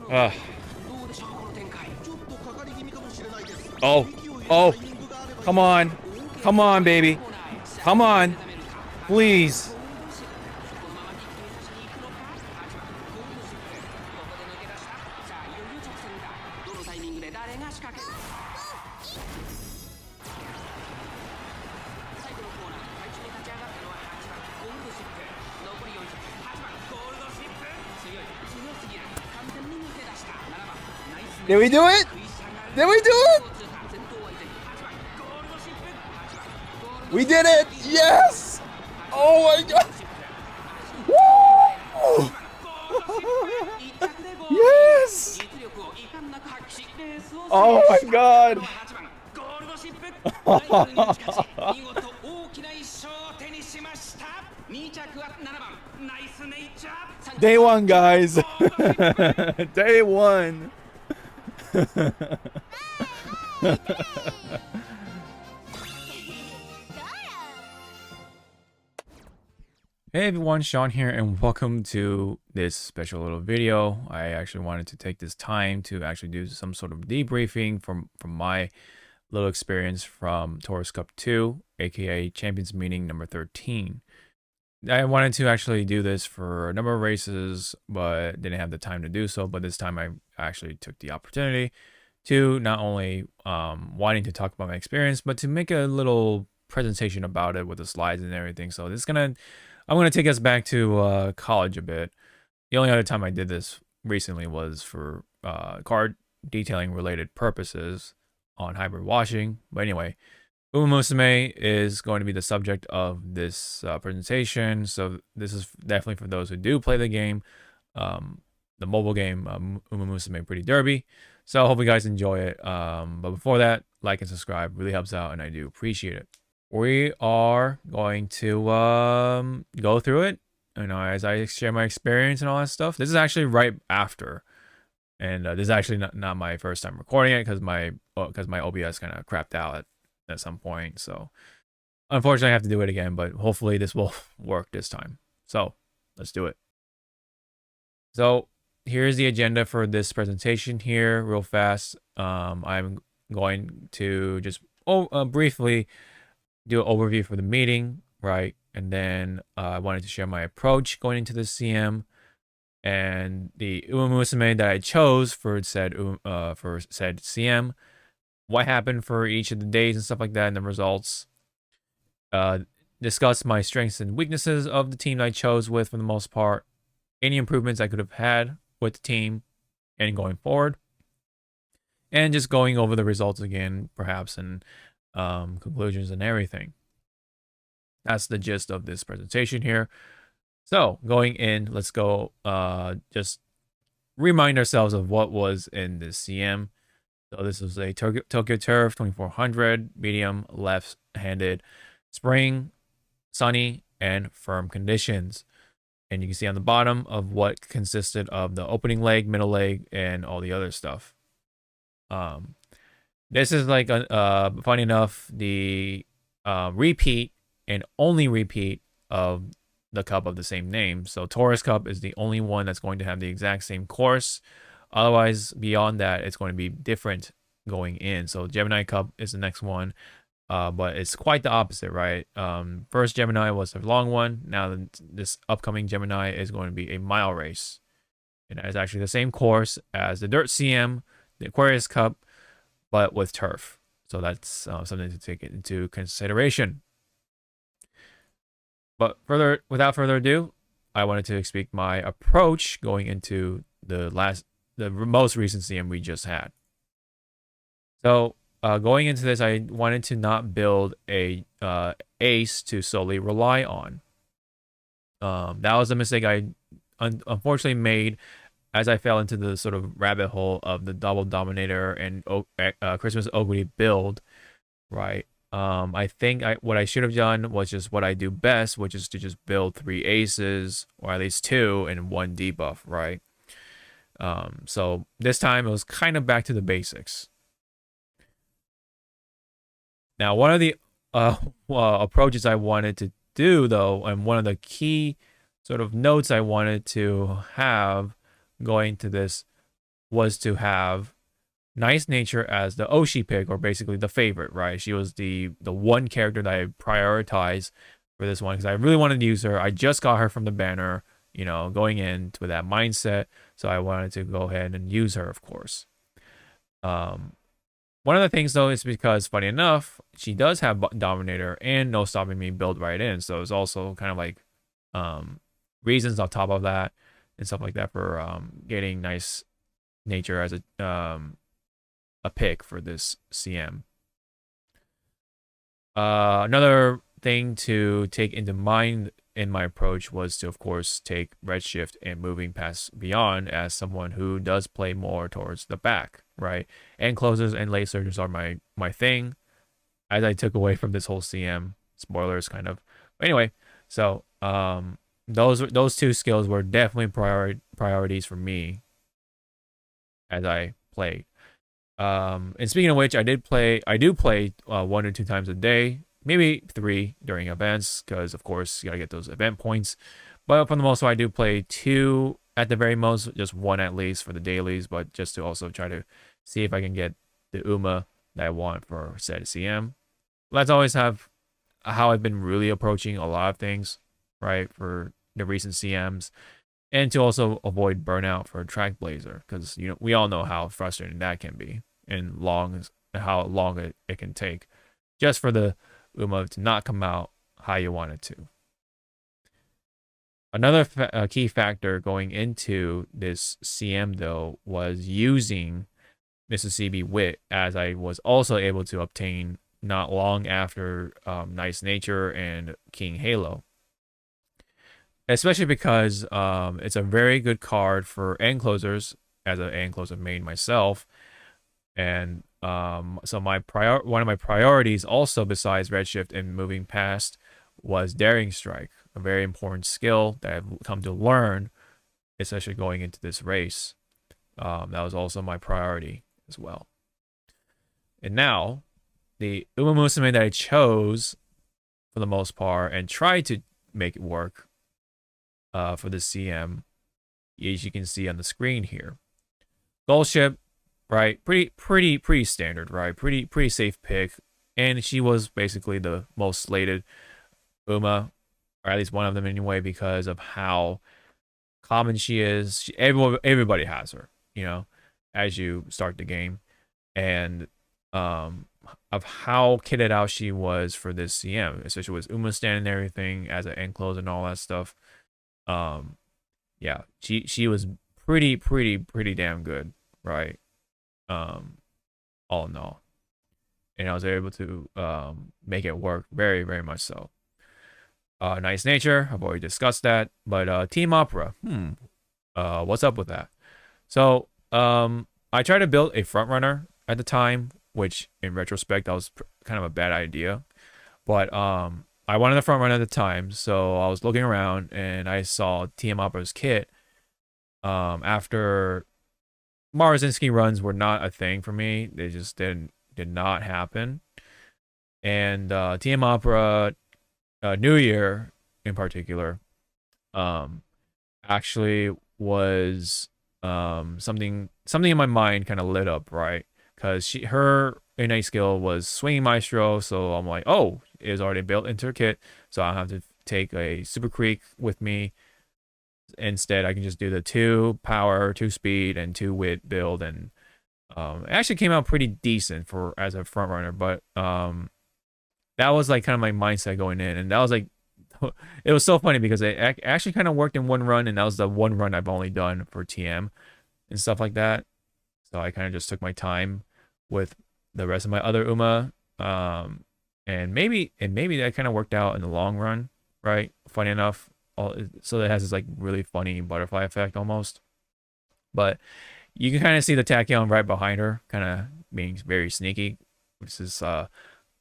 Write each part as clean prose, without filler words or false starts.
Ugh. Oh, oh, come on. Come on, baby. Come on. Please. Did we do it? Did we do it? We did it! Yes! Oh my god! Woo! Yes! Oh my god! Day one, guys! Day one! Hey everyone, Sean here, and welcome to this special little video. I actually wanted to take this time to actually do some sort of debriefing from my little experience from Taurus Cup 2, aka Champions Meeting number 13. I wanted to actually do this for a number of races, but didn't have the time to do so. But this time I actually took the opportunity to not only wanting to talk about my experience, but to make a little presentation about it with the slides and everything. So I'm gonna take us back to college a bit. The only other time I did this recently was for card detailing related purposes on hybrid washing. But anyway, Musume is going to be the subject of this presentation. So this is definitely for those who do play the game, the mobile game Musume Pretty Derby. So I hope you guys enjoy it. But before that, like and subscribe really helps out, and I do appreciate it. We are going to go through it, as I share my experience and all that stuff. This is actually right after, and this is actually not my first time recording it because my OBS kind of crapped out at some point. So unfortunately, I have to do it again, but hopefully this will work this time. So let's do it. So here's the agenda for this presentation here, real fast. I'm going to just briefly do an overview for the meeting, right? And then I wanted to share my approach going into the CM and the Musume that I chose for said CM, what happened for each of the days and stuff like that, and the results. Discuss my strengths and weaknesses of the team I chose with for the most part, any improvements I could have had with the team and going forward, and just going over the results again, perhaps, and conclusions and everything. That's the gist of this presentation here. So going in, let's go just remind ourselves of what was in this CM. So this is a Tokyo Turf 2400 medium left-handed spring, sunny and firm conditions. And you can see on the bottom of what consisted of the opening leg, middle leg, and all the other stuff. This is like, funny enough, the repeat and only repeat of the cup of the same name. So Taurus Cup is the only one that's going to have the exact same course. Otherwise, beyond that, it's going to be different going in. So Gemini Cup is the next one, but it's quite the opposite, right? First Gemini was a long one. Now this upcoming Gemini is going to be a mile race. And it's actually the same course as the Dirt CM, the Aquarius Cup, but with turf. So that's something to take into consideration. But without further ado, I wanted to speak my approach going into the most recent CM we just had. So going into this, I wanted to not build a ace to solely rely on. That was a mistake I unfortunately made as I fell into the sort of rabbit hole of the double dominator and Christmas Ogre build, right? I think what I should have done was just what I do best, which is to just build 3 aces, or at least 2, and 1 debuff, right? So this time it was kind of back to the basics. Now, one of the approaches I wanted to do, though, and one of the key sort of notes I wanted to have going to this was to have Nice Nature as the Oshi pick, or basically the favorite, right? She was the one character that I prioritized for this one because I really wanted to use her. I just got her from the banner, going in with that mindset, so I wanted to go ahead and use her, of course. One of the things though is because, funny enough, she does have Dominator and No Stopping Me built right in, so it's also kind of like reasons on top of that and stuff like that for getting Nice Nature as a pick for this CM. Another thing to take into mind in my approach was to, of course, take Redshift and moving past Beyond as someone who does play more towards the back, right? And closers and late surges are my thing, as I took away from this whole CM. Spoilers, kind of. But anyway, so those two skills were definitely priorities for me as I played. And speaking of which, I do play 1 or 2 times a day, maybe 3 during events, because of course you gotta get those event points. But for the most part, I do play 2 at the very most, just 1 at least for the dailies, but just to also try to see if I can get the UMA that I want for said CM. Let's always have how I've been really approaching a lot of things, right, for the recent CMs. And to also avoid burnout for Track Blazer, because we all know how frustrating that can be, and how long it can take, just for the UMA to not come out how you want it to. Another key factor going into this CM though was using Mississippi Wit, as I was also able to obtain not long after Nice Nature and King Halo. Especially because it's a very good card for end closers, as an end closer main myself. And so one of my priorities also, besides Redshift and moving past, was Daring Strike, a very important skill that I've come to learn, especially going into this race. That was also my priority as well. And now, the Uma Musume that I chose, for the most part, and tried to make it work, for the CM, as you can see on the screen here. Gold Ship, right? Pretty standard, right? Pretty safe pick, and she was basically the most slated Uma, or at least one of them anyway, because of how common she is. Everybody has her, as you start the game, and of how kitted out she was for this CM, especially with Uma stand and everything as an end close and all that stuff. Yeah, she was pretty damn good, right? All in all, and I was able to make it work very, very much so. Nice Nature, I've already discussed that, but Team Opera, what's up with that? So I tried to build a front runner at the time, which in retrospect that was kind of a bad idea, but I wanted the front runner at the time, so I was looking around and I saw TM Opera's kit. After Marazinski runs were not a thing for me, they just did not happen. And TM Opera New Year in particular, actually was something in my mind kind of lit up, right? Because her innate skill was Swinging Maestro, so I'm like, oh, it is already built into her kit, so I don't have to take a Super Creek with me. Instead, I can just do the 2 power, 2 speed, and 2 wit build, and it actually came out pretty decent for as a front runner. But that was like kind of my mindset going in, and that was like, it was so funny because it actually kind of worked in one run, and that was the one run I've only done for TM and stuff like that. So I kind of just took my time with the rest of my other Uma, and maybe that kind of worked out in the long run, right? Funny enough, so it has this like really funny butterfly effect almost. But you can kind of see the Tachyon right behind her, kind of being very sneaky, which is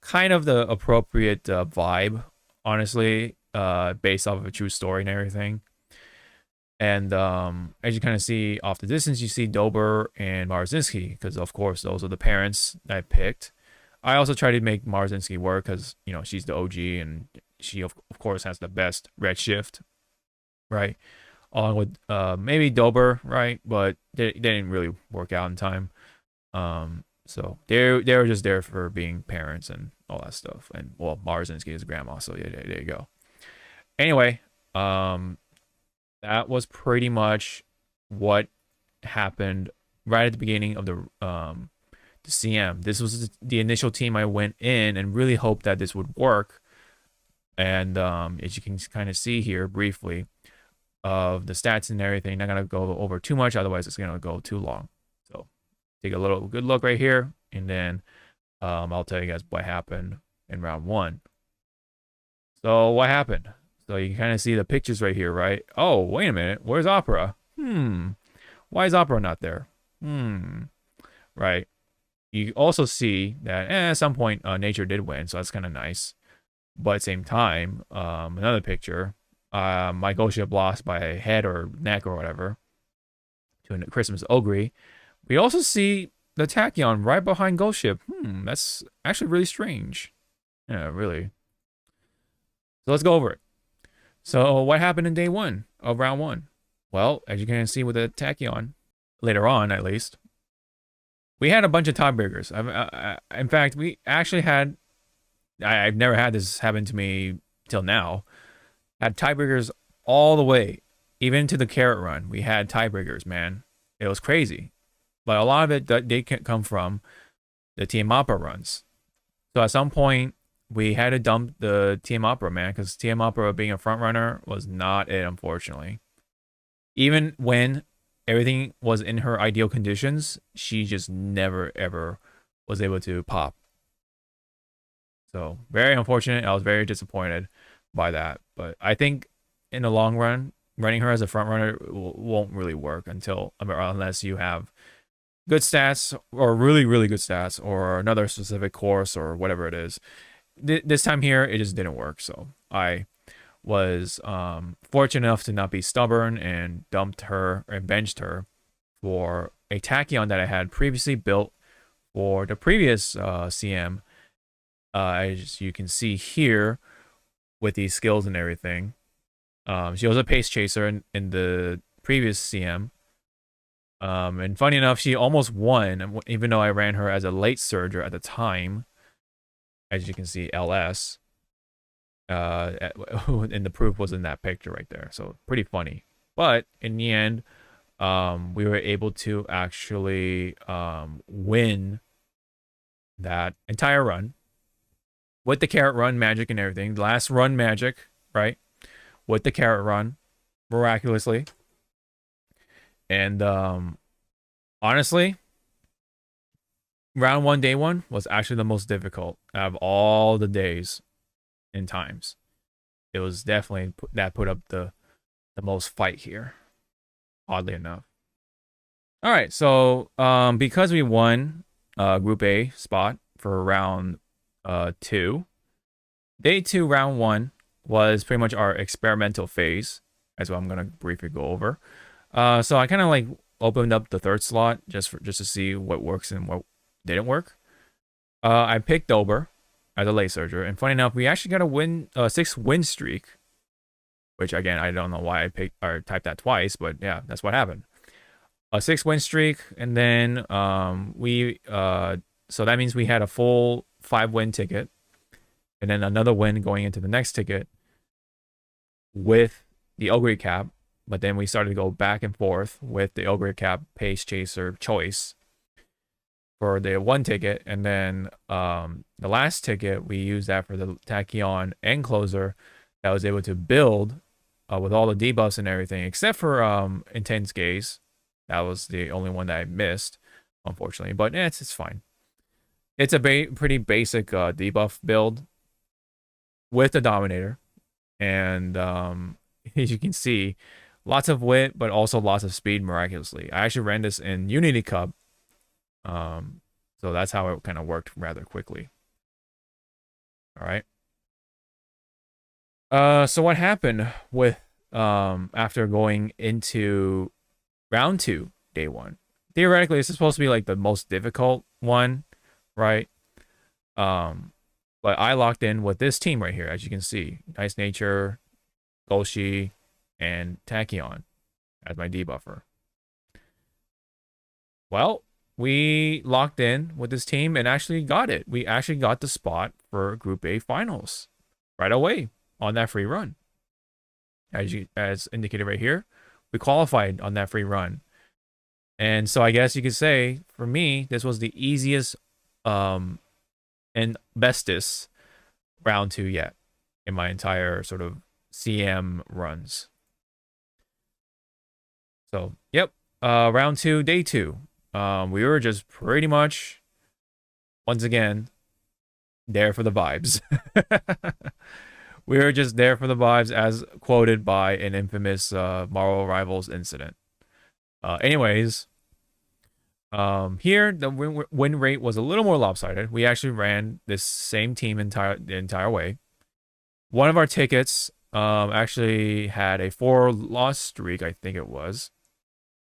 kind of the appropriate vibe, honestly, based off of a true story and everything. And as you kind of see off the distance, you see Dober and Marzinski, because of course those are the parents that I picked. I also tried to make Marzinski work because she's the OG and she of course has the best Redshift, right? along with maybe Dober, right? But they didn't really work out in time. So they were just there for being parents and all that stuff. And well, Mars in this case is grandma, so yeah, there you go. Anyway, that was pretty much what happened right at the beginning of the CM. This was the initial team I went in and really hoped that this would work. And as you can kind of see here briefly of the stats and everything, not gonna go over too much, otherwise it's gonna go too long. So take a little good look right here, and then I'll tell you guys what happened in round 1. So what happened? So you can kind of see the pictures right here, right? Oh, wait a minute, where's Opera? Why is Opera not there? Right. You also see that at some point Nature did win, so that's kind of nice. But at the same time, another picture, my ghost ship lost by a head or neck or whatever to a Christmas Ogre. We also see the Tachyon right behind ghost ship. That's actually really strange. Yeah, really. So let's go over it. So what happened in day 1 of round 1? Well, as you can see with the Tachyon, later on at least, we had a bunch of tiebreakers. In fact, we actually had, I've never had this happen to me till now, had tiebreakers all the way, even to the carrot run. We had tiebreakers, man. It was crazy. But a lot of it did come from the Team Opera runs. So at some point, we had to dump the Team Opera, man, because Team Opera being a front runner was not it, unfortunately. Even when everything was in her ideal conditions, she just never, ever was able to pop. So very unfortunate. I was very disappointed by that. But I think in the long run, running her as a front runner won't really work unless you have good stats or really, really good stats or another specific course or whatever it is. This time here, it just didn't work. So I was fortunate enough to not be stubborn and dumped her and benched her for a Tachyon that I had previously built for the previous CM. As you can see here with these skills and everything. She was a pace chaser in the previous CM. And funny enough, she almost won, even though I ran her as a late surger at the time. As you can see, LS. And the proof was in that picture right there. So pretty funny. But in the end, we were able to actually win that entire run with the carrot run magic and everything. The last run magic, right? With the carrot run, miraculously. And honestly, round 1, day 1 was actually the most difficult out of all the days and times. It was definitely that put up the most fight here, oddly enough. All right, so because we won Group A spot for round 2, day 2, round 1 was pretty much our experimental phase. That's what I'm gonna briefly go over. So I kind of like opened up the 3rd slot just to see what works and what didn't work. I picked Dober as a late surger, and funny enough, we actually got a 6 win streak, which again I don't know why I picked or typed that twice, but yeah, that's what happened. A 6 win streak, and then so that means we had a full 5 win ticket, and then another win going into the next ticket with the Ogre cap. But then we started to go back and forth with the Ogre cap pace chaser choice for the 1 ticket, and then the last ticket we used that for the Tachyon end closer that was able to build with all the debuffs and everything, except for Intense Gaze. That was the only one that I missed, unfortunately. But it's fine. It's a pretty basic debuff build with the Dominator, and as you can see, lots of wit, but also lots of speed miraculously. I actually ran this in Unity Cup. So that's how it kind of worked rather quickly. All right. So what happened with after going into round 2, day 1? Theoretically, this is supposed to be like the most difficult one, right? But I locked in with this team right here, as you can see. Nice Nature, Golshi, and Tachyon. as my debuffer. Well, we locked in with this team and actually got it. We actually got the spot for Group A finals right away on that free run. As indicated right here, we qualified on that free run. And so I guess you could say, for me, this was the easiest and bestest round 2 yet in my entire sort of CM runs. So, yep, round 2, day 2. We were just pretty much, once again, there for the vibes. We were just there for the vibes, as quoted by an infamous Marvel Rivals incident. Anyways, here the win rate was a little more lopsided. We actually ran this same team the entire way. One of our tickets actually had a 4-loss streak, I think it was.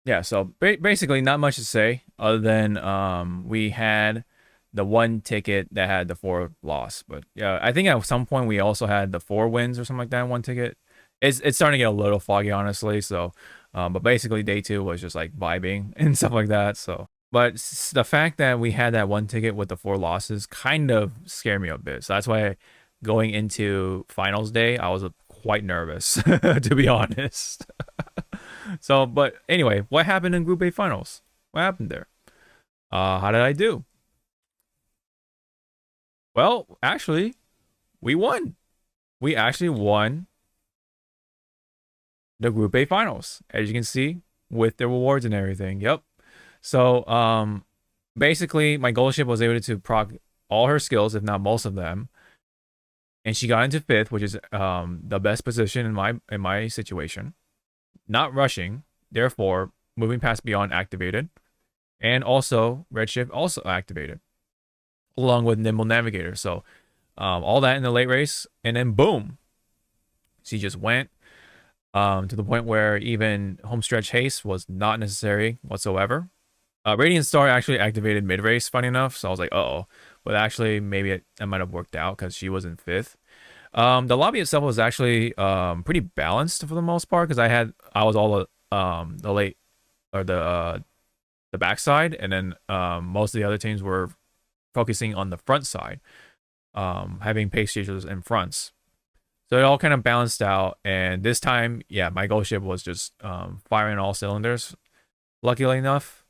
Yeah, so basically not much to say other than we had the one ticket that had the 4 loss. But yeah, I think at some point we also had the 4 wins or something like that in one ticket. It's starting to get a little foggy, honestly. So, but basically day 2 was just like vibing and stuff like that. So, but the fact that we had that one ticket with the 4 losses kind of scared me a bit. So that's why going into finals day, I was quite nervous, to be honest. So, but anyway, what happened in Group A finals? What happened there? How did I do? Well, actually, we won. We actually won the Group A finals, as you can see, with the rewards and everything. Yep. So, basically, my goal ship was able to proc all her skills, if not most of them, and she got into 5th, which is the best position in my situation. Not rushing, therefore moving past beyond activated, and also redshift also activated, along with nimble navigator. So all that in the late race, and then boom, she just went to the point where even homestretch haste was not necessary whatsoever. Radiant Star actually activated mid race, funny enough, so I was like, uh-oh, but actually maybe it might have worked out because she was in 5th. The lobby itself was actually pretty balanced for the most part because I was all the late or the backside, and then most of the other teams were focusing on the front side, having pace chasers in fronts. So it all kind of balanced out, and this time, yeah, my goal ship was just firing all cylinders, luckily enough.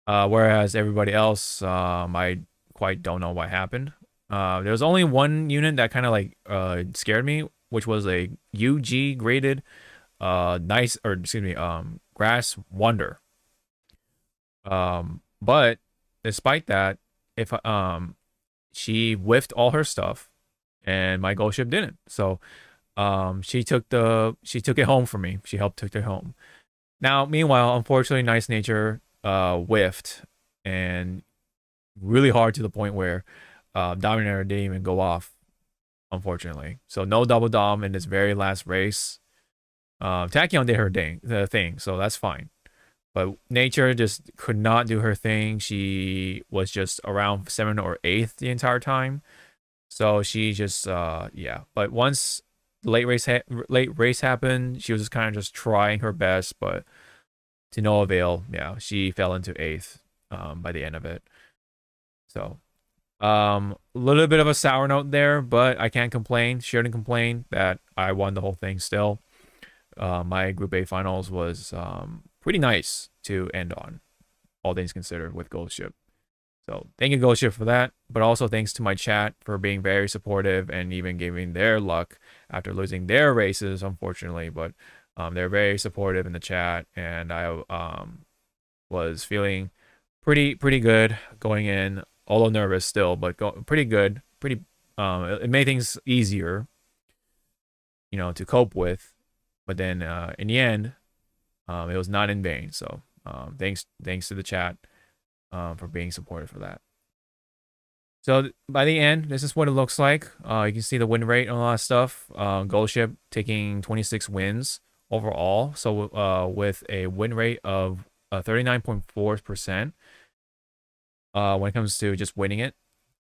Whereas everybody else, I quite don't know what happened. There was only one unit that kind of like scared me, which was a UG graded grass wonder. But despite that, if she whiffed all her stuff and my gold ship didn't. So she took it home for me. She helped take it home. Now, meanwhile, unfortunately, Nice Nature whiffed, and really hard to the point where Dominator didn't even go off, unfortunately. So no double dom in this very last race. Tachyon did her thing, so that's fine. But Nature just could not do her thing. She was just around 7th or 8th the entire time. So she just, yeah. But once the late race happened, she was just kind of just trying her best, but to no avail. Yeah, she fell into 8th by the end of it. So, a little bit of a sour note there, but I can't complain. Shouldn't complain that I won the whole thing still. My Group A finals was pretty nice to end on, all things considered, with Gold Ship. So thank you, Gold Ship, for that. But also thanks to my chat for being very supportive and even giving their luck after losing their races, unfortunately. But they're very supportive in the chat, and I was feeling pretty good going in, although nervous still, but pretty good. It made things easier, to cope with. But then in the end, it was not in vain. So thanks to the chat for being supportive for that. So by the end, this is what it looks like. You can see the win rate and all that stuff. Gold Ship taking 26 wins overall. So with a win rate of 39.4% when it comes to just winning it.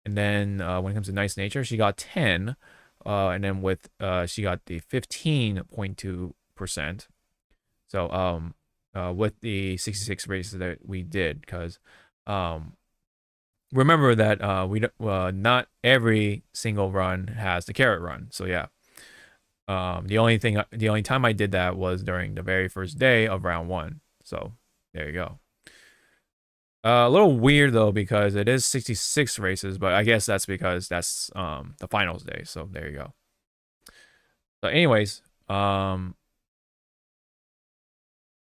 And then when it comes to Nice Nature, she got 10. And then with she got the 15.2%. So with the 66 races that we did, because um, remember that not every single run has the carrot run. So yeah, the only time I did that was during the very first day of round one. So there you go. A little weird though because it is 66 races, but I guess that's because that's the finals day. So there you go. So anyways,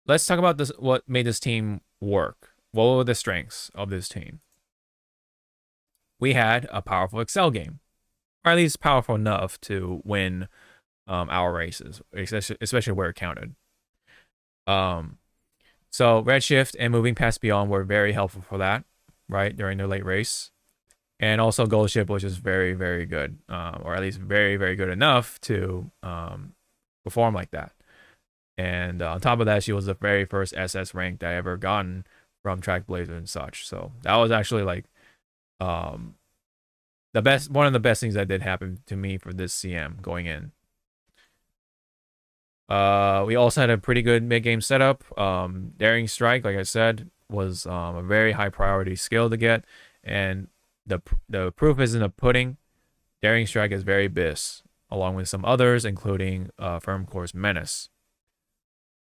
let's talk about this. What made this team work? What were the strengths of this team? We had a powerful Excel game, or at least powerful enough to win our races, especially where it counted. Um, so Redshift and moving past beyond were very helpful for that, right, during the late race. And also Gold Ship was just very, very good, or at least very, very good enough to perform like that. And on top of that, she was the very first SS rank that I ever gotten from Track Blazer and such. So that was actually like um, one of the best things that did happen to me for this CM going in. We also had a pretty good mid game setup. Daring Strike, like I said, was a very high priority skill to get, and the proof is in the pudding. Daring Strike is very bis, along with some others, including Firm Course Menace.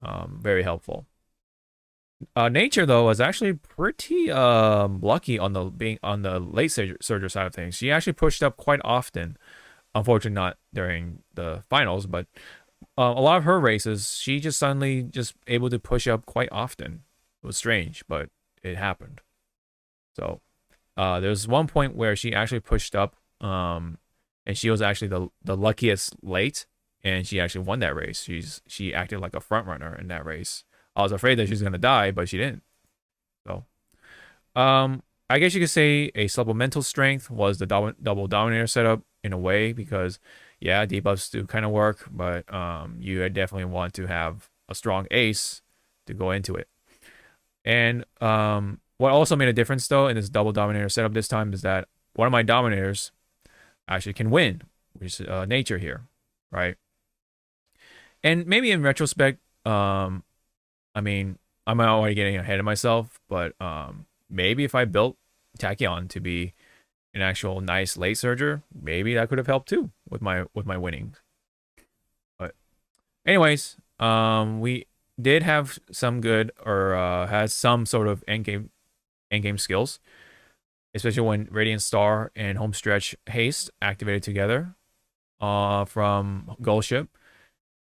Very helpful. Nature though was actually pretty lucky on the being on the late surger side of things. She actually pushed up quite often. Unfortunately, not during the finals, but a lot of her races, she just suddenly just able to push up quite often. It was strange, but it happened. So there's one point where she actually pushed up, and she was actually the luckiest late, and she actually won that race. She acted like a front runner in that race. I was afraid that she was gonna die, but she didn't. So, I guess you could say a supplemental strength was the double dominator setup in a way because, yeah, debuffs do kind of work, but you definitely want to have a strong ace to go into it. And what also made a difference though in this double dominator setup this time is that one of my dominators actually can win, which is nature here, right? And maybe in retrospect, I mean, I'm already getting ahead of myself, but maybe if I built Tachyon to be an actual nice late surger, maybe that could have helped too with my winning. But anyways, we did have some good or has some sort of end game skills, especially when Radiant Star and Homestretch Haste activated together from Gold Ship.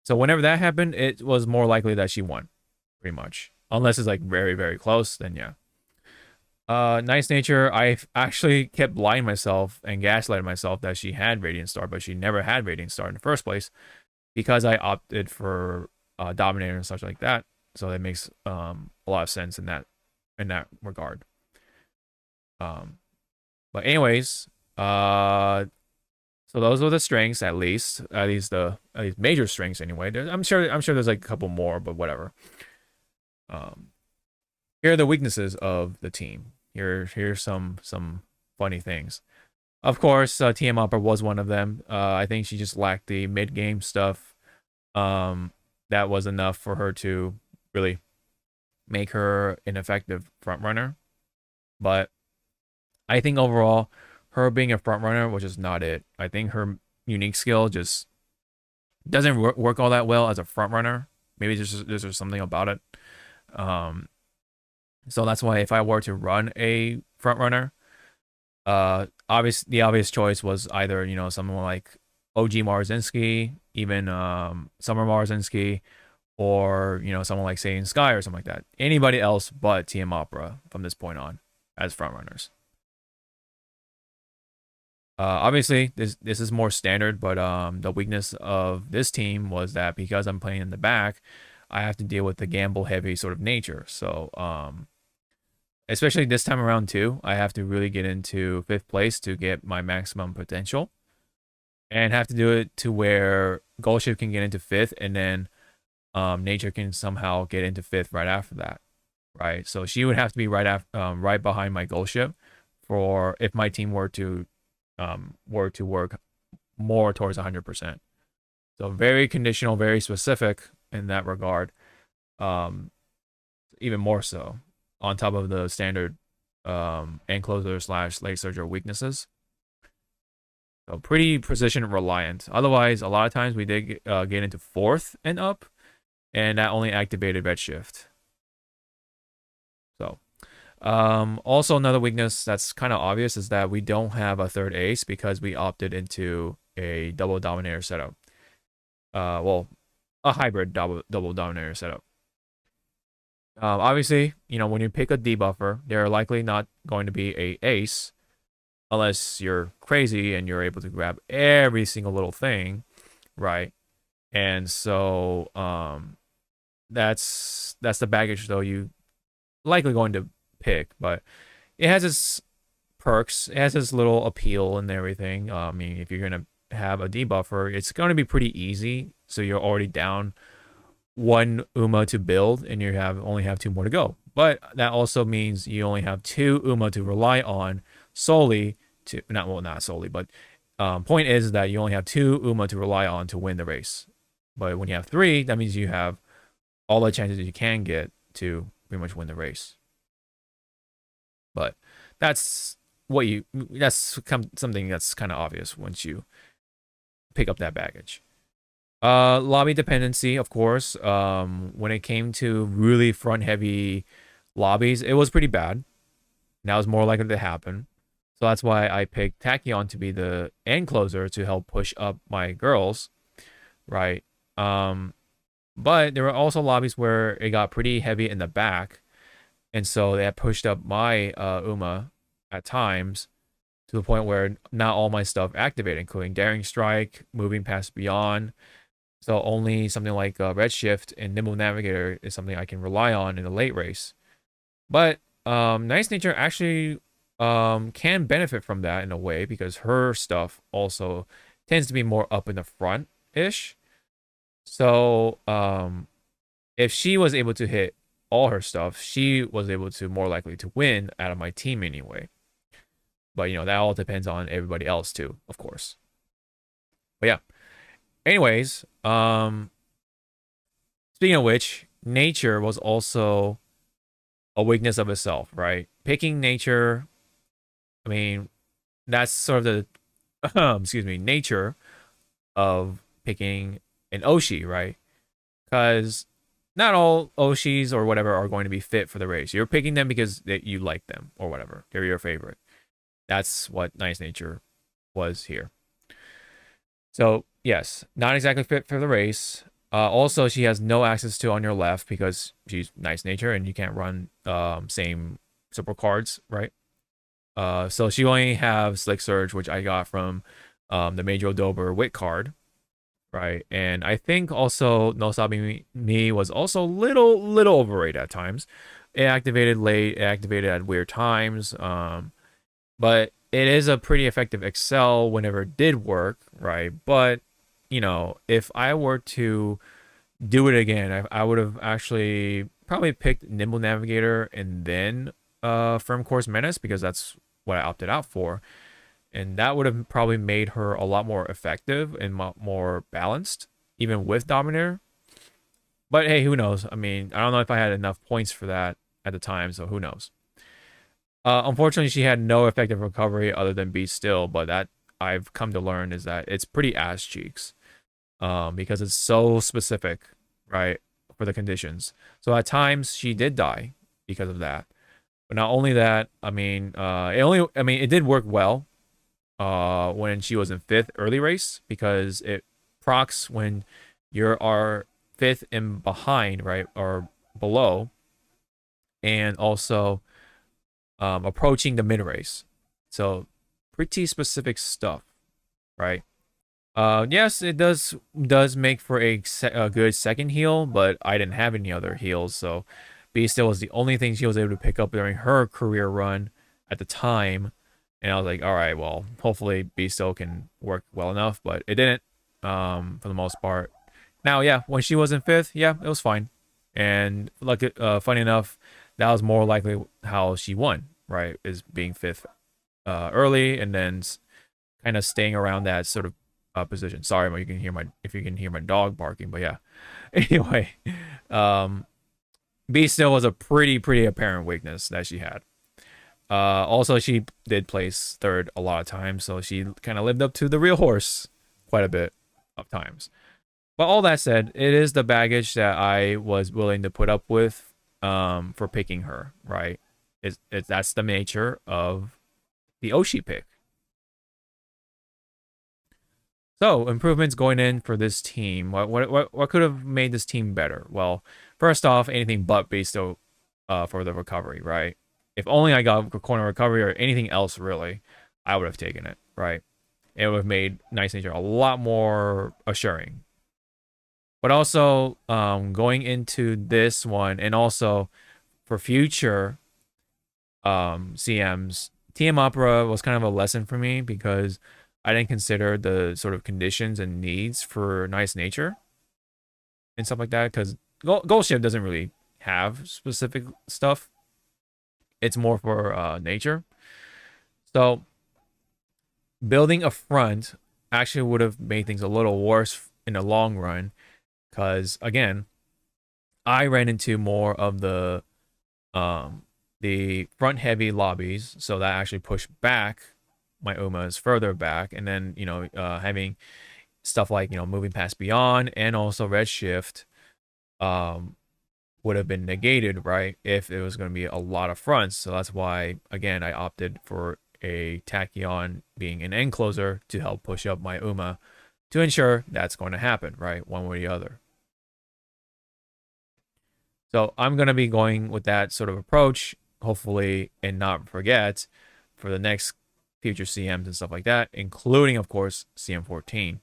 So whenever that happened, it was more likely that she won, pretty much. Unless it's like very, very close, then yeah. Nice Nature, I actually kept lying myself and gaslighting myself that she had Radiant Star, but she never had Radiant Star in the first place because I opted for Dominator and such like that. So that makes a lot of sense in that regard. But anyways, so those were the strengths, at least major strengths anyway. I'm sure there's like a couple more, but whatever. Here are the weaknesses of the team. Here's some funny things. Of course, TM Opera was one of them. I think she just lacked the mid game stuff. That was enough for her to really make her an effective front runner. But I think overall, her being a front runner was just not it. I think her unique skill just doesn't work all that well as a front runner. Maybe there's just something about it. So that's why if I were to run a front runner, the obvious choice was either someone like OG Marzinski, even Summer Marzinski, or someone like Saiyan Sky or something like that. Anybody else but TM Opera from this point on as front runners. Obviously, this is more standard, but the weakness of this team was that because I'm playing in the back, I have to deal with the gamble heavy sort of nature. So especially this time around too, I have to really get into 5th place to get my maximum potential, and have to do it to where Gold Ship can get into 5th, and then Nature can somehow get into 5th right after that, right? So she would have to be right behind my Gold Ship for if my team were to work more towards 100%. So very conditional, very specific in that regard. Um, even more so, on top of the standard encloser slash late surge or weaknesses. So pretty precision reliant. Otherwise, a lot of times we did get into fourth and up, and that only activated redshift. So also another weakness that's kind of obvious is that we don't have a third ace because we opted into a double dominator setup. Well, a hybrid double dominator setup. Obviously, you know, when you pick a debuffer, they're likely not going to be a ace unless you're crazy and you're able to grab every single little thing, right? And so that's the baggage though you likely going to pick, but it has its perks, it has its little appeal and everything. I mean, if you're gonna have a debuffer, it's going to be pretty easy. So you're already down one Uma to build, and you only have two more to go. But that also means you only have two Uma to rely on solely to not solely, but point is that you only have two Uma to rely on to win the race. But when you have three, that means you have all the chances you can get to pretty much win the race. But that's something that's kind of obvious once you pick up that baggage. Lobby dependency, of course. When it came to really front heavy lobbies, it was pretty bad. That was more likely to happen. So that's why I picked Tachyon to be the end closer to help push up my girls, right? But there were also lobbies where it got pretty heavy in the back, and so that pushed up my Uma at times to the point where not all my stuff activated, including Daring Strike, Moving Past Beyond. So only something like Redshift and Nimble Navigator is something I can rely on in the late race. But Nice Nature actually can benefit from that in a way because her stuff also tends to be more up in the front-ish. So if she was able to hit all her stuff, she was able to more likely to win out of my team anyway. But, you know, that all depends on everybody else too, of course. But yeah. Anyways, speaking of which, nature was also a weakness of itself, right? Picking nature, I mean, that's sort of the excuse me, nature of picking an Oshi, right? Because not all Oshis or whatever are going to be fit for the race. You're picking them because you like them or whatever. They're your favorite. That's what Nice Nature was here. So, yes, not exactly fit for the race. Also, she has no access to on your left because she's Nice Nature and you can't run same support cards, right? So she only has Slick Surge, which I got from the Major Dober Wit card, right? And I think also No Sabi Me was also little overrated at times. It activated late, it activated at weird times. But it is a pretty effective Excel whenever it did work, right? But, you know, if I were to do it again, I would have actually probably picked Nimble Navigator and then Firm Course Menace because that's what I opted out for. And that would have probably made her a lot more effective and more balanced, even with Dominator. But hey, who knows? I mean, I don't know if I had enough points for that at the time, so who knows? Unfortunately, she had no effective recovery other than Be Still, but that I've come to learn is that it's pretty ass cheeks because it's so specific, right, for the conditions. So at times she did die because of that. But not only that, I mean, it did work well when she was in fifth early race because it procs when you're fifth and behind, right, or below, and also approaching the mid race. So pretty specific stuff, right? Yes, it does make for a good second heal, but I didn't have any other heals, so B Still was the only thing she was able to pick up during her career run at the time. And I was like, all right, well, hopefully B Still can work well enough, but it didn't for the most part. Now, yeah, when she was in fifth, yeah, it was fine. And like, funny enough, that was more likely how she won, right? Is being fifth early and then kind of staying around that sort of position. Sorry, if you can hear my dog barking, but yeah. Anyway, B still was a pretty apparent weakness that she had. Also, she did place third a lot of times, so she kind of lived up to the real horse quite a bit of times. But all that said, it is the baggage that I was willing to put up with for picking her, right? That's the nature of the Oshi pick. So improvements going in for this team. What could have made this team better? Well, first off, anything but Beasto for the recovery, right? If only I got corner recovery or anything else really, I would have taken it, right? It would have made Nice Nature a lot more assuring. But also going into this one and also for future CMs, TM Opera was kind of a lesson for me because I didn't consider the sort of conditions and needs for Nice Nature and stuff like that because Gold Ship doesn't really have specific stuff. It's more for nature. So building a front actually would have made things a little worse in the long run because again, I ran into more of the front heavy lobbies, so that actually pushed back my Umas further back, and then having stuff like moving past beyond and also redshift would have been negated, right, if it was going to be a lot of fronts. So that's why again I opted for a Tachyon being an end closer to help push up my Uma to ensure that's going to happen, right, one way or the other. So I'm going to be going with that sort of approach, hopefully, and not forget for the next future CMs and stuff like that, including, of course, CM14.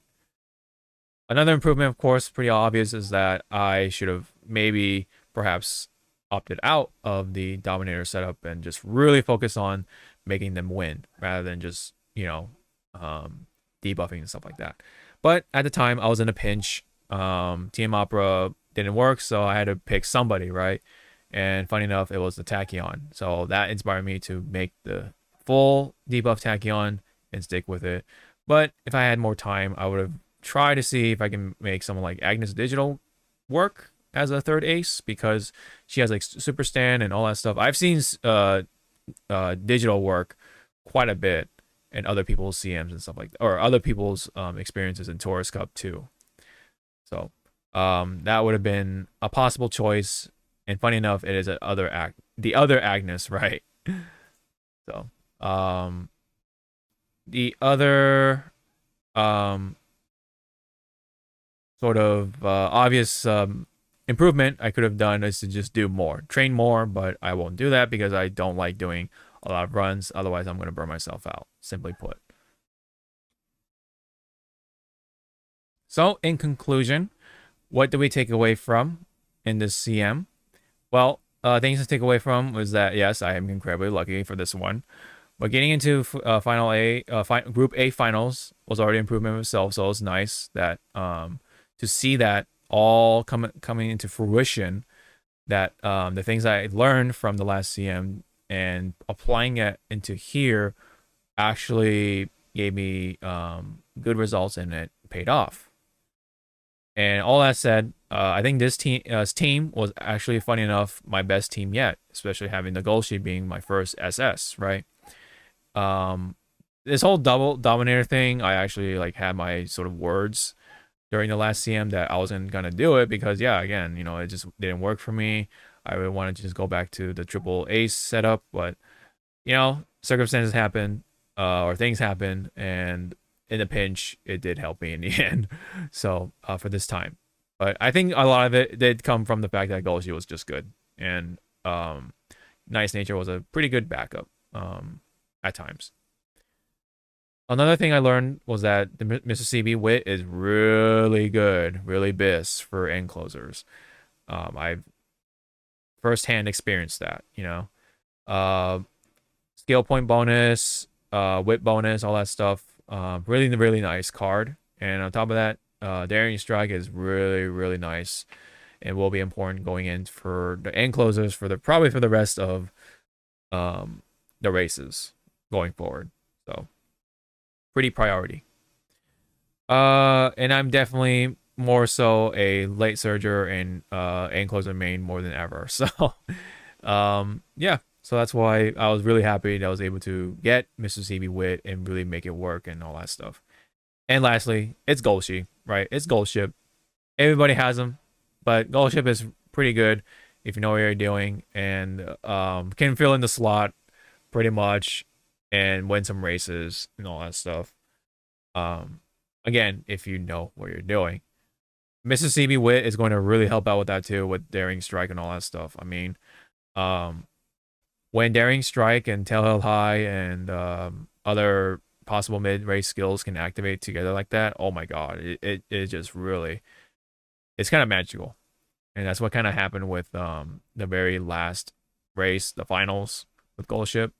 Another improvement, of course, pretty obvious, is that I should have maybe perhaps opted out of the Dominator setup and just really focus on making them win rather than just, debuffing and stuff like that. But at the time, I was in a pinch. TM Opera didn't work, so I had to pick somebody, right? And funny enough, it was the Tachyon. So that inspired me to make the full debuff Tachyon and stick with it. But if I had more time, I would have tried to see if I can make someone like Agnes Digital work as a third ace because she has like super stand and all that stuff. I've seen Digital work quite a bit in other people's CMs and stuff like that, or other people's experiences in Taurus Cup too. So that would have been a possible choice. And funny enough, it is the other Agnes, right? So the other sort of obvious improvement I could have done is to just do more, train more, but I won't do that because I don't like doing a lot of runs. Otherwise, I'm going to burn myself out, simply put. So, in conclusion, what do we take away from in this CM? Well, things to take away from was that, yes, I am incredibly lucky for this one. But getting into Group A finals was already an improvement of itself, so it's nice that to see that all coming into fruition, that the things I learned from the last CM and applying it into here actually gave me good results and it paid off. And all that said, I think this team was actually, funny enough, my best team yet, especially having the goal sheet being my first SS, right? This whole double dominator thing, I actually like had my sort of words during the last CM that I wasn't gonna do it because, yeah, again, it just didn't work for me. I really wanted to just go back to the triple ace setup, but circumstances happen, or things happen, and in a pinch, it did help me in the end. So for this time, but I think a lot of it did come from the fact that Golgi was just good, and Nice Nature was a pretty good backup at times. Another thing I learned was that the Mississippi Wit is really good, really bis for end closers. I've firsthand experienced that, skill point bonus, wit bonus, all that stuff. Really nice card. And on top of that, Daring Strike is really nice and will be important going in for the end closers probably for the rest of the races going forward. So pretty priority. And I'm definitely more so a late surger and aim closer main more than ever. So yeah. So that's why I was really happy that I was able to get Mississippi Wit and really make it work and all that stuff. And lastly, it's Golshi, right? It's Gold Ship. Everybody has them, but Gold Ship is pretty good if you know what you're doing and can fill in the slot pretty much and win some races and all that stuff. Again, if you know what you're doing. Mississippi Wit is going to really help out with that too, with Daring Strike and all that stuff. I mean, when Daring Strike and Tailhill High and other possible mid-race skills can activate together like that, oh my god, it just really, it's kind of magical. And that's what kind of happened with the very last race, the finals with Gold Ship.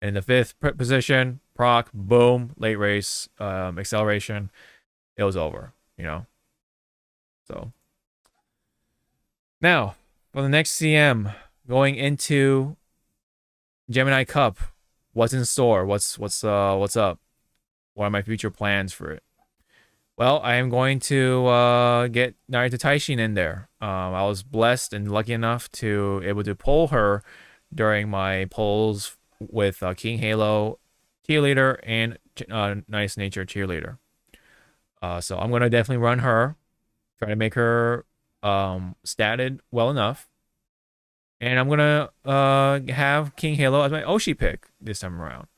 In the 5th position, proc, boom, late race, acceleration, it was over, you know? So now for the next CM, going into Gemini Cup, what's in store? What's up? What are my future plans for it? Well, I am going to get Naruto Taishin in there. I was blessed and lucky enough to able to pull her during my polls with King Halo Cheerleader and Nice Nature Cheerleader. So I'm gonna definitely run her, try to make her statted well enough, and I'm gonna have King Halo as my Oshi pick this time around.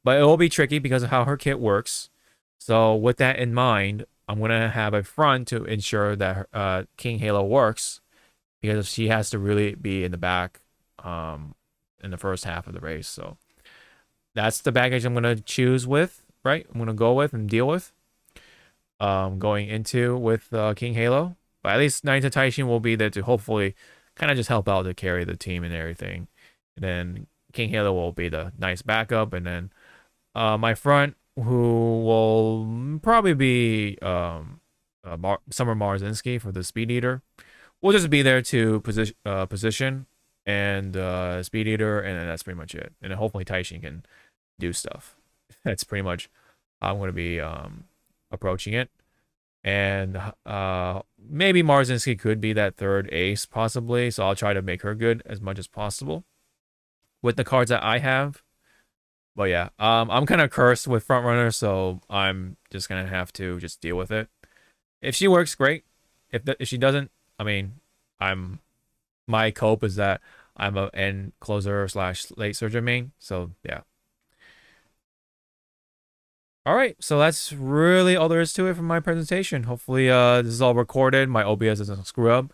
But it will be tricky because of how her kit works. So with that in mind, I'm gonna have a front to ensure that King Halo works, because she has to really be in the back in the first half of the race. So that's the baggage I'm gonna choose with, right? I'm gonna go with and deal with going into with King Halo. But at least Naruto Taishin will be there to hopefully kind of just help out to carry the team and everything. And then King Halo will be the nice backup, and then my front, who will probably be Summer Marzinski for the Speed Eater, will just be there to position and Speed Eater, and then that's pretty much it. And then hopefully Taishin can do stuff. That's pretty much how I'm going to be approaching it. And maybe Marzinski could be that third ace possibly, so I'll try to make her good as much as possible with the cards that I have. But yeah, I'm kind of cursed with Frontrunner, so I'm just gonna have to just deal with it. If she works, great. If she doesn't, I mean, my cope is that I'm a end closer / late surgeon main. So yeah. All right, so that's really all there is to it from my presentation. Hopefully, this is all recorded. My OBS doesn't screw up.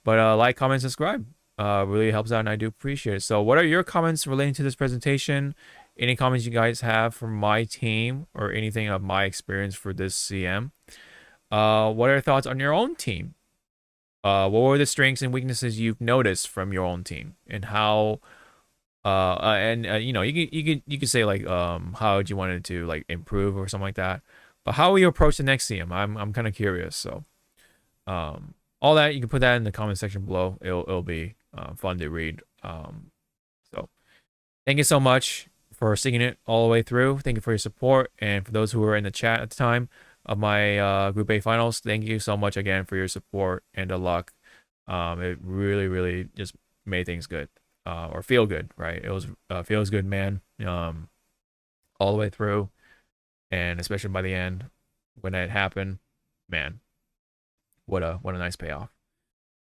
But like, comment, subscribe. Really helps out, and I do appreciate it. So what are your comments relating to this presentation? Any comments you guys have from my team or anything of my experience for this CM? What are your thoughts on your own team? What were the strengths and weaknesses you've noticed from your own team, and how? You know, you could say like how would you want it to like improve or something like that. But how will you approach the next CM? I'm kind of curious. So all that you can put that in the comment section below. It'll be fun to read. So thank you so much for sticking it all the way through. Thank you for your support, and for those who were in the chat at the time of my Group A finals, thank you so much again for your support and the luck. It really just made things good. Or feel good, right? It was feels good, man. All the way through, and especially by the end when it happened, man, what a nice payoff.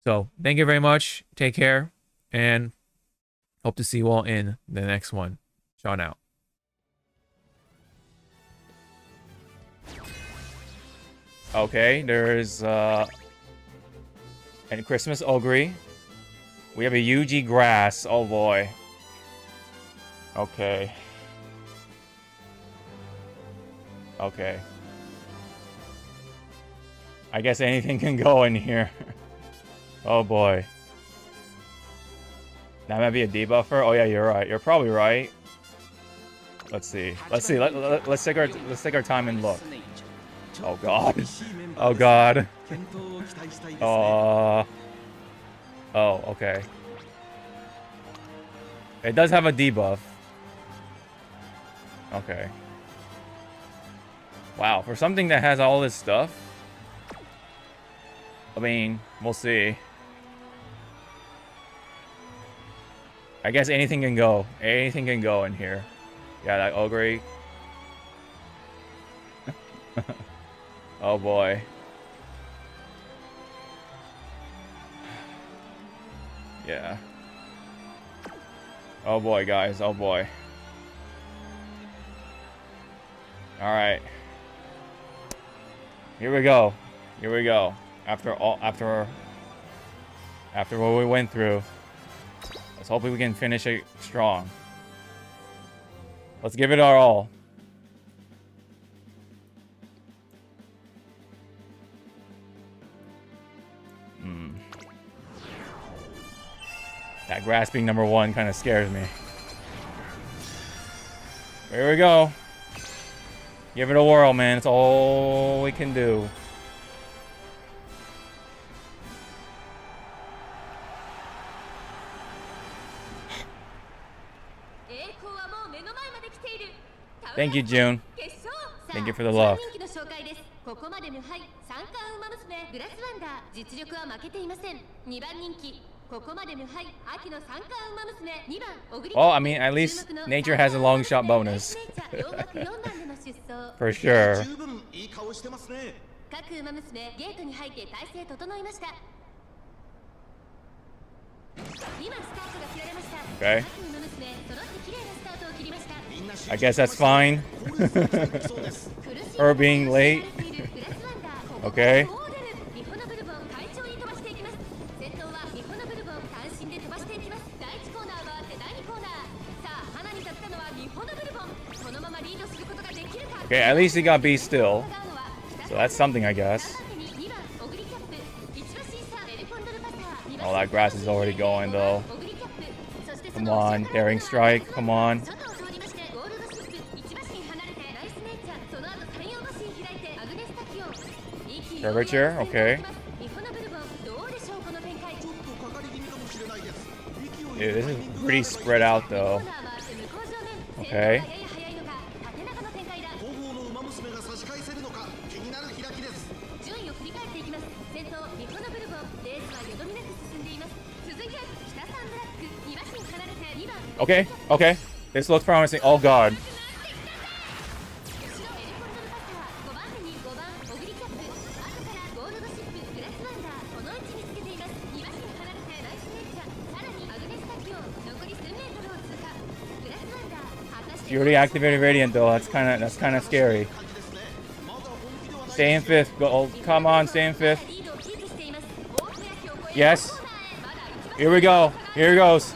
So thank you very much. Take care, and hope to see you all in the next one. Sean out. Okay, there's and Christmas Ogre. We have a Yuji Grass. Oh boy. Okay. Okay. I guess anything can go in here. Oh boy. That might be a debuffer. Oh yeah, you're right. You're probably right. Let's see. Let's see. Let's take our time and look. Oh god. Oh god. Oh, okay. It does have a debuff. Okay. Wow, for something that has all this stuff, I mean, we'll see. I guess anything can go. Anything can go in here. Yeah, that ogre. Oh boy. Yeah. Oh boy, guys. Oh boy. Alright. Here we go. Here we go. After what we went through. Let's hope we can finish it strong. Let's give it our all. That grasping number 1 kind of scares me. Here we go. Give it a whirl, man. It's all we can do. Thank you, June. Thank you for the love. Well, I mean, at least nature has a long shot bonus. For sure. Okay. I guess that's fine. Her being late. Okay. Okay, at least he got B still. So that's something, I guess. Oh, that grass is already going, though. Come on, daring strike. Come on. Curvature, okay. Dude, this is pretty spread out, though. Okay. Okay, okay. This looks promising. Oh god. You already activated Radiant though. That's kind of scary. Stay in 5th. Go. Oh, come on, stay in 5th. Yes. Here we go. Here it goes.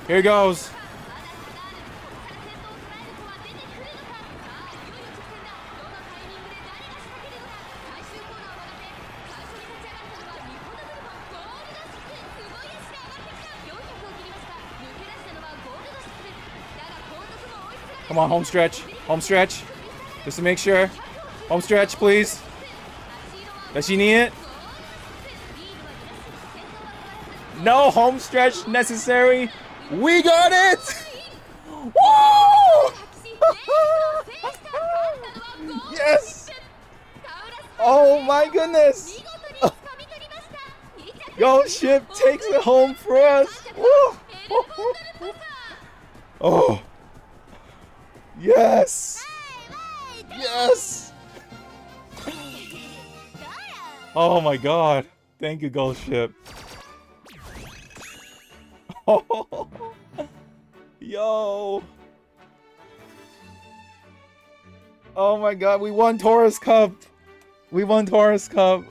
Here it goes. Come on, home stretch. Home stretch. Just to make sure. Home stretch, please. Does she need it? No home stretch necessary. We got it! Woo! Yes! Oh my goodness! Ghost ship takes it home for us. Woo! Oh. Yes! Yes! Oh my god. Thank you, Ghost Ship. Oh. Yo. Oh my god, we won Taurus Cup. We won Taurus Cup.